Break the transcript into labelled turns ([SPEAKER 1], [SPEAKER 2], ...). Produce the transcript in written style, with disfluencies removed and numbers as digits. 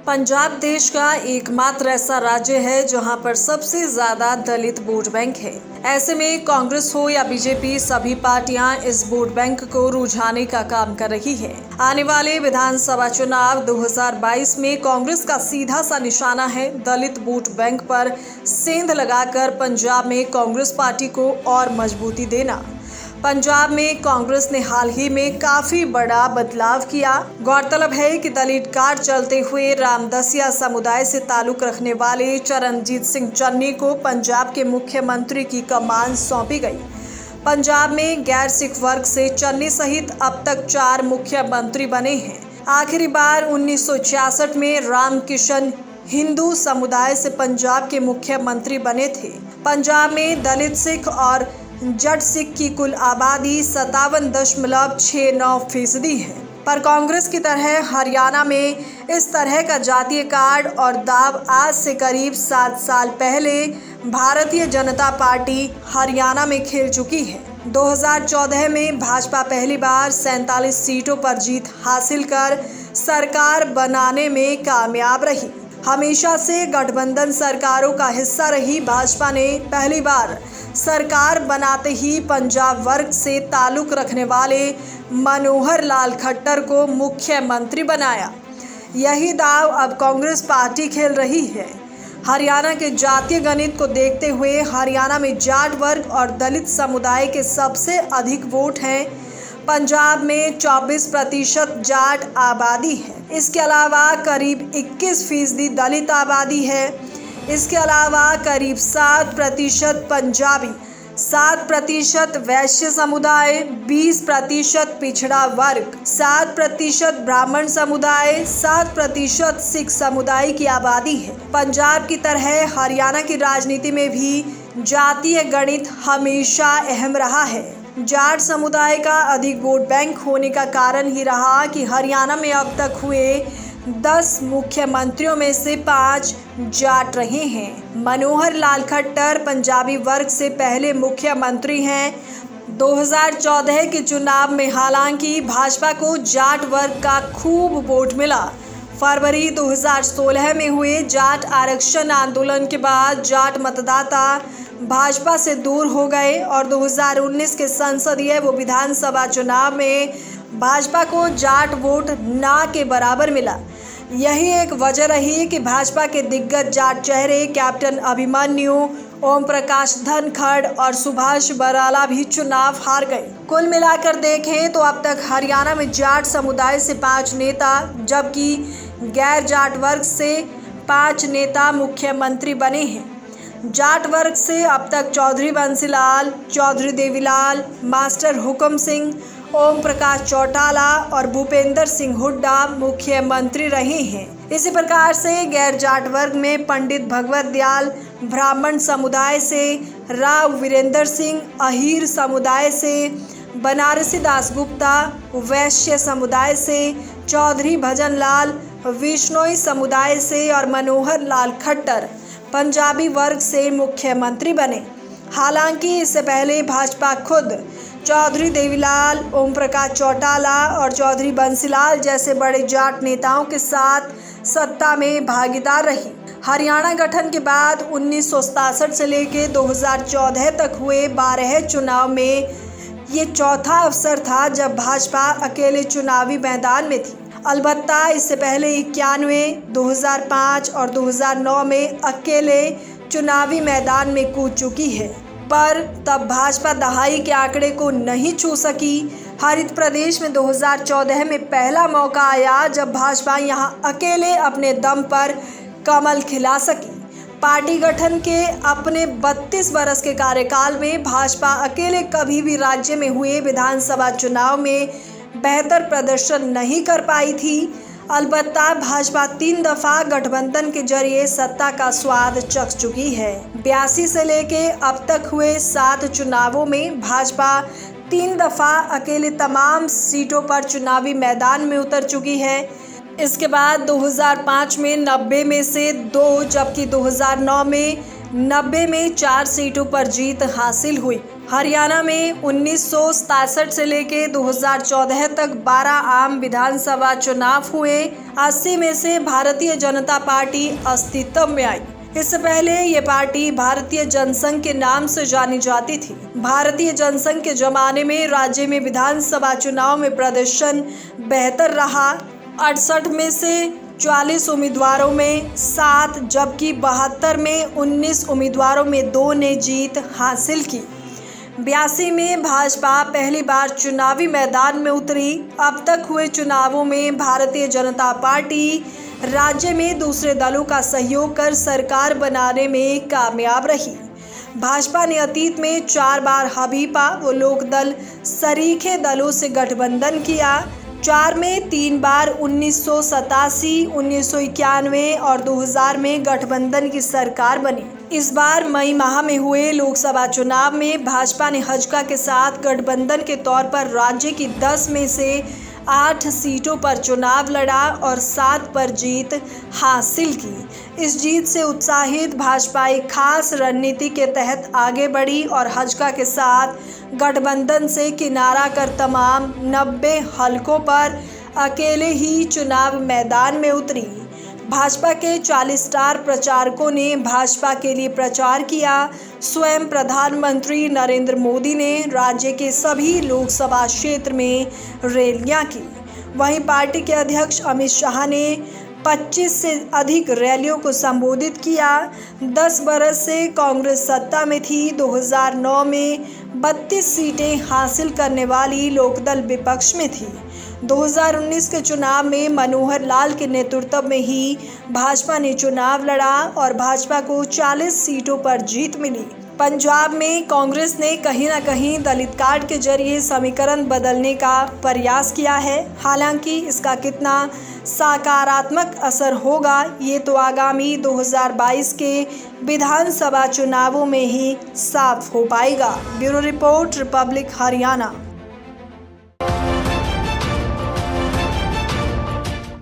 [SPEAKER 1] पंजाब देश का एकमात्र ऐसा राज्य है जहां पर सबसे ज्यादा दलित वोट बैंक है। ऐसे में कांग्रेस हो या बीजेपी, सभी पार्टियां इस वोट बैंक को रुझाने का काम कर रही है। आने वाले विधानसभा चुनाव 2022 में कांग्रेस का सीधा सा निशाना है दलित वोट बैंक पर सेंध लगाकर पंजाब में कांग्रेस पार्टी को और मजबूती देना। पंजाब में कांग्रेस ने हाल ही में काफी बड़ा बदलाव किया। गौरतलब है कि दलित कार्ड चलते हुए रामदसिया समुदाय से ताल्लुक रखने वाले चरणजीत सिंह चन्नी को पंजाब के मुख्यमंत्री की कमान सौंपी गई। पंजाब में गैर सिख वर्ग से चन्नी सहित अब तक 4 मुख्यमंत्री बने हैं। आखिरी बार 1966 में रामकिशन हिंदू समुदाय से पंजाब के मुख्यमंत्री बने थे। पंजाब में दलित, सिख और जट सिख की कुल आबादी 57.69% है। पर कांग्रेस की तरह हरियाणा में इस तरह का जातीय कार्ड और दाव आज से करीब 7 साल पहले भारतीय जनता पार्टी हरियाणा में खेल चुकी है। 2014 में भाजपा पहली बार 47 सीटों पर जीत हासिल कर सरकार बनाने में कामयाब रही। हमेशा से गठबंधन सरकारों का हिस्सा रही भाजपा ने पहली बार सरकार बनाते ही पंजाब वर्ग से ताल्लुक रखने वाले मनोहर लाल खट्टर को मुख्यमंत्री बनाया। यही दाव अब कांग्रेस पार्टी खेल रही है। हरियाणा के जातीय गणित को देखते हुए हरियाणा में जाट वर्ग और दलित समुदाय के सबसे अधिक वोट हैं। पंजाब में 24% जाट आबादी है। इसके अलावा करीब 21% दलित आबादी है। इसके अलावा करीब 7% पंजाबी, 7% वैश्य समुदाय, 20% पिछड़ा वर्ग, 7% ब्राह्मण समुदाय, 7% सिख समुदाय की आबादी है। पंजाब की तरह हरियाणा की राजनीति में भी जातीय गणित हमेशा अहम रहा है। जाट समुदाय का अधिक वोट बैंक होने का कारण ही रहा कि हरियाणा में अब तक हुए 10 मुख्यमंत्रियों में से 5 जाट रहे हैं। मनोहर लाल खट्टर पंजाबी वर्ग से पहले मुख्यमंत्री हैं। 2014 के चुनाव में हालांकि भाजपा को जाट वर्ग का खूब वोट मिला। फरवरी 2016 में हुए जाट आरक्षण आंदोलन के बाद जाट मतदाता भाजपा से दूर हो गए और 2019 के संसदीय व विधानसभा चुनाव में भाजपा को जाट वोट ना के बराबर मिला। यही एक वजह रही कि भाजपा के दिग्गज जाट चेहरे कैप्टन अभिमन्यु, ओम प्रकाश धनखड़ और सुभाष बराला भी चुनाव हार गए। कुल मिलाकर देखें तो अब तक हरियाणा में जाट समुदाय से 5 नेता जबकि गैर जाट वर्ग से 5 नेता मुख्यमंत्री बने हैं। जाट वर्ग से अब तक चौधरी बंसीलाल, चौधरी देवीलाल, मास्टर हुक्म सिंह, ओम प्रकाश चौटाला और भूपेंद्र सिंह हुड्डा मुख्यमंत्री रहे हैं। इसी प्रकार से गैर जाट वर्ग में पंडित भगवत दयाल, ब्राह्मण समुदाय से राव वीरेंद्र सिंह, अहीर समुदाय से बनारसी दासगुप्ता, वैश्य समुदाय से चौधरी भजन लाल, विश्नोई समुदाय से और मनोहर लाल खट्टर पंजाबी वर्ग से मुख्यमंत्री बने। हालांकि इससे पहले भाजपा खुद चौधरी देवीलाल, ओम प्रकाश चौटाला और चौधरी बंसीलाल जैसे बड़े जाट नेताओं के साथ सत्ता में भागीदार रही। हरियाणा गठन के बाद 1967 से लेकर 2014 तक हुए 12 चुनाव में ये चौथा अवसर था जब भाजपा अकेले चुनावी मैदान में थी। अलबत्ता इससे पहले 91, 2005 और 2009 में अकेले चुनावी मैदान में कूद चुकी है, पर तब भाजपा दहाई के आंकड़े को नहीं छू सकी। हरित प्रदेश में 2014 में पहला मौका आया जब भाजपा यहां अकेले अपने दम पर कमल खिला सकी। पार्टी गठन के अपने 32 बरस के कार्यकाल में भाजपा अकेले कभी भी राज्य में हुए विधानसभा चुनाव में बेहतर प्रदर्शन नहीं कर पाई थी। अलबत्ता भाजपा 3 दफा गठबंधन के जरिए सत्ता का स्वाद चख चुकी है। 82 से लेके अब तक हुए 7 चुनावों में भाजपा 3 दफा अकेले तमाम सीटों पर चुनावी मैदान में उतर चुकी है। इसके बाद 2005 में 90 में से 2 जबकि 2009 में 90 में 4 सीटों पर जीत हासिल हुई। हरियाणा में 1967 से लेकर 2014 तक 12 आम विधानसभा चुनाव हुए। 80 में से भारतीय जनता पार्टी अस्तित्व में आई। इससे पहले ये पार्टी भारतीय जनसंघ के नाम से जानी जाती थी। भारतीय जनसंघ के जमाने में राज्य में विधानसभा चुनाव में प्रदर्शन बेहतर रहा। 68 में से 44 उम्मीदवारों में 7 जबकि 72 में 19 उम्मीदवारों में 2 ने जीत हासिल की। 82 में भाजपा पहली बार चुनावी मैदान में उतरी। अब तक हुए चुनावों में भारतीय जनता पार्टी राज्य में दूसरे दलों का सहयोग कर सरकार बनाने में कामयाब रही। भाजपा ने अतीत में 4 बार हबीपा व लोकदल सरीखे दलों से गठबंधन किया। 4 में 3 बार 1987, 1991 और 2000 में गठबंधन की सरकार बनी। इस बार मई माह में हुए लोकसभा चुनाव में भाजपा ने हजका के साथ गठबंधन के तौर पर राज्य की 10 में से 8 सीटों पर चुनाव लड़ा और 7 पर जीत हासिल की। इस जीत से उत्साहित भाजपा एक खास रणनीति के तहत आगे बढ़ी और हजका के साथ गठबंधन से किनारा कर तमाम 90 हलकों पर अकेले ही चुनाव मैदान में उतरी। भाजपा के 40 स्टार प्रचारकों ने भाजपा के लिए प्रचार किया। स्वयं प्रधानमंत्री नरेंद्र मोदी ने राज्य के सभी लोकसभा क्षेत्र में रैलियां की। वहीं पार्टी के अध्यक्ष अमित शाह ने 25 से अधिक रैलियों को संबोधित किया। 10 बरस से कांग्रेस सत्ता में थी। 2009 में 32 सीटें हासिल करने वाली लोकदल विपक्ष में थी। 2019 के चुनाव में मनोहर लाल के नेतृत्व में ही भाजपा ने चुनाव लड़ा और भाजपा को 40 सीटों पर जीत मिली। पंजाब में कांग्रेस ने कहीं न कहीं दलित कार्ड के जरिए समीकरण बदलने का प्रयास किया है। हालांकि इसका कितना सकारात्मक असर होगा ये तो आगामी 2022 के विधानसभा चुनावों में ही साफ हो पाएगा। Bureau report, Republic Haryana.